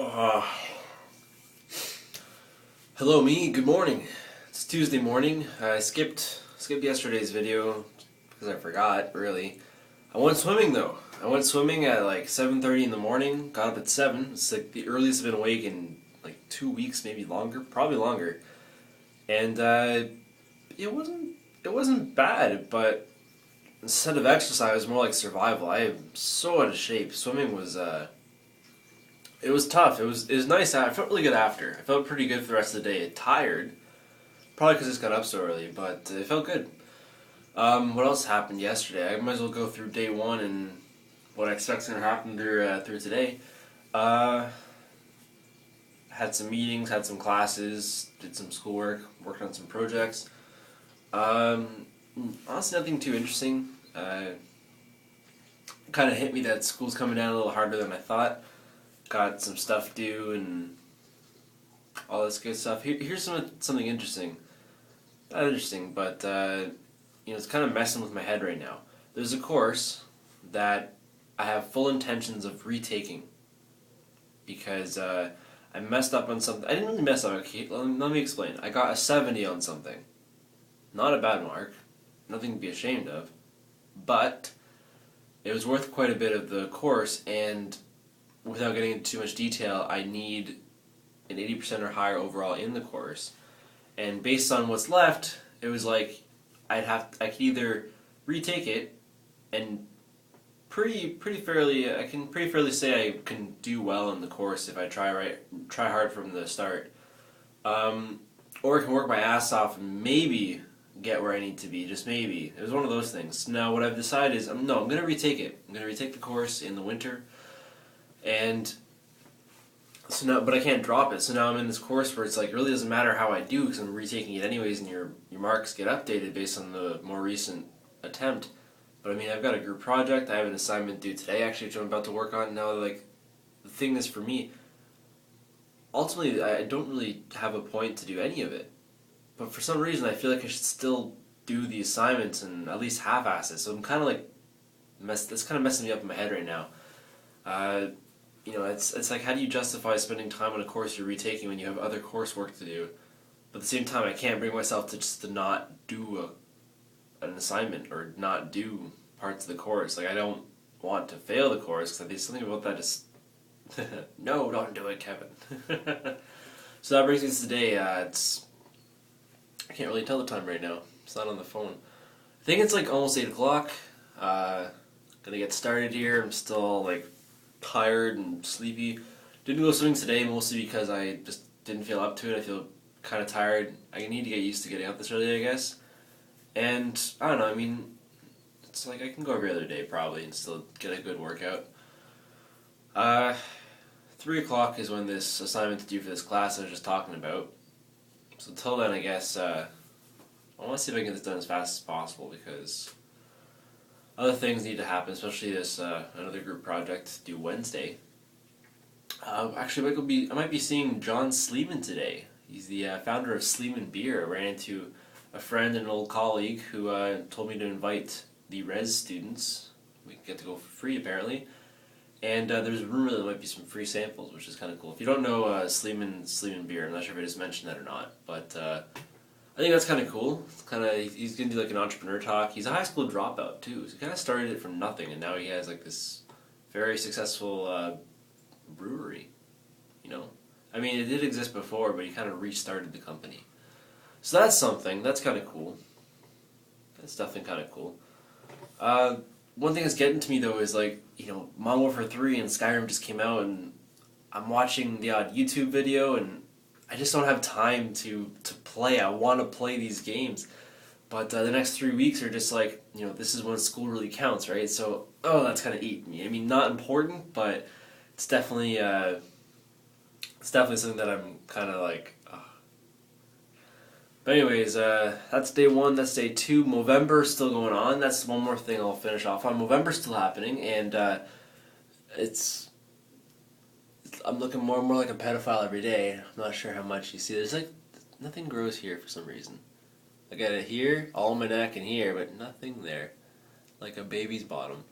Uh, Hello, me. Good morning. It's Tuesday morning. I skipped yesterday's video because I forgot. Really, I went swimming though. I went swimming at like 7:30 in the morning. Got up at 7. It's like the earliest I've been awake in like 2 weeks, maybe longer, probably longer. And it wasn't bad, but instead of exercise, it was more like survival. I am so out of shape. Swimming was it was tough. It was nice. I felt really good after. I felt pretty good for the rest of the day. Tired, probably because I just got up so early, but it felt good. What else happened yesterday? I might as well go through day one and what I expect's gonna happen through today. Uh, had some meetings, had some classes, did some schoolwork, worked on some projects. Um, Honestly, nothing too interesting. Kind of hit me that school's coming down a little harder than I thought. Got some stuff due and all this good stuff. Here's something interesting. Not interesting, but it's kind of messing with my head right now. There's a course that I have full intentions of retaking because I messed up on something. I didn't really mess up. Okay, let me explain. I got a 70 on something. Not a bad mark. Nothing to be ashamed of. But it was worth quite a bit of the course, and without getting into too much detail, I need an 80% or higher overall in the course. And based on what's left, it was like I could either retake it and pretty fairly I can pretty fairly say I can do well in the course if I try hard from the start. Or I can work my ass off and maybe get where I need to be, just maybe. It was one of those things. Now what I've decided is I'm going to retake it. I'm going to retake the course in the winter. And so now, but I can't drop it. So now I'm in this course where it's like it really doesn't matter how I do because I'm retaking it anyways, and your marks get updated based on the more recent attempt. But I mean, I've got a group project. I have an assignment due today, actually, which I'm about to work on now. Like, the thing is, for me, ultimately, I don't really have a point to do any of it. But for some reason, I feel like I should still do the assignments and at least half-ass it. So I'm kind of like that's kind of messing me up in my head right now. It's like, how do you justify spending time on a course you're retaking when you have other coursework to do? But at the same time, I can't bring myself to not do an assignment or not do parts of the course. Like, I don't want to fail the course because there's something about that just no, don't do it, Kevin. So that brings me to today. I can't really tell the time right now. It's not on the phone. I think it's like almost 8 o'clock. Gonna get started here. I'm still like tired and sleepy. Didn't go swimming today mostly because I just didn't feel up to it. I feel kind of tired. I need to get used to getting up this early, I guess. And I don't know, I mean, it's like I can go every other day probably and still get a good workout. 3 o'clock is when this assignment's due for this class I was just talking about. So until then, I guess, I want to see if I can get this done as fast as possible because other things need to happen, especially this another group project due Wednesday. Actually, I might be seeing John Sleeman today. He's the founder of Sleeman Beer. I ran into a friend and an old colleague who told me to invite the res students. We get to go for free apparently, and there's a rumor that there might be some free samples, which is kind of cool. If you don't know Sleeman Beer, I'm not sure if I just mentioned that or not, but I think that's kind of cool. It's he's gonna do like an entrepreneur talk. He's a high school dropout too, so he kind of started it from nothing, and now he has like this very successful brewery. I mean, it did exist before, but he kind of restarted the company. So that's something. That's kind of cool. That's definitely kind of cool. One thing that's getting to me though is like Modern Warfare 3 and Skyrim just came out, and I'm watching the odd YouTube video, and I just don't have time to play. I want to play these games, but the next 3 weeks are just like, this is when school really counts, right? So, that's kind of eating me. I mean, not important, but it's definitely something that I'm kind of like. But anyways, that's day one. That's day two. Movember's still going on. That's one more thing I'll finish off on. Movember's still happening, and I'm looking more and more like a pedophile every day. I'm not sure how much you see. There's like nothing grows here for some reason. I got it here, all my neck, and here, but nothing there, like a baby's bottom.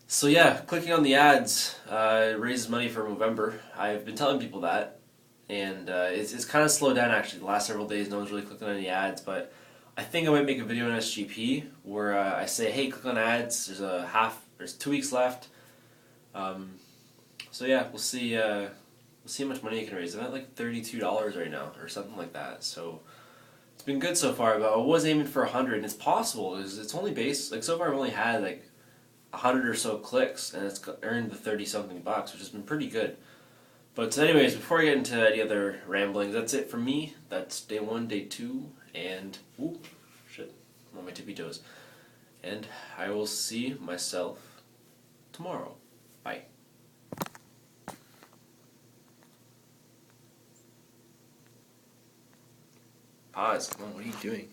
So yeah, clicking on the ads raises money for Movember. I've been telling people that, and it's kind of slowed down actually. The last several days, no one's really clicking on any ads, but I think I might make a video on SGP where I say, hey, click on ads. There's 2 weeks left. Um, so yeah, we'll see. We'll see how much money you can raise. I'm at like $32 right now, or something like that. So it's been good so far. But I was aiming for 100, and it's possible. It's only based like so far. I've only had like 100 or so clicks, and it's earned the 30 something bucks, which has been pretty good. But anyways, before I get into any other ramblings, that's it from me. That's day 1, day 2, and ooh, shit, I'm on my tippy toes. And I will see myself tomorrow. Bye. Pause. Come on, what are you doing?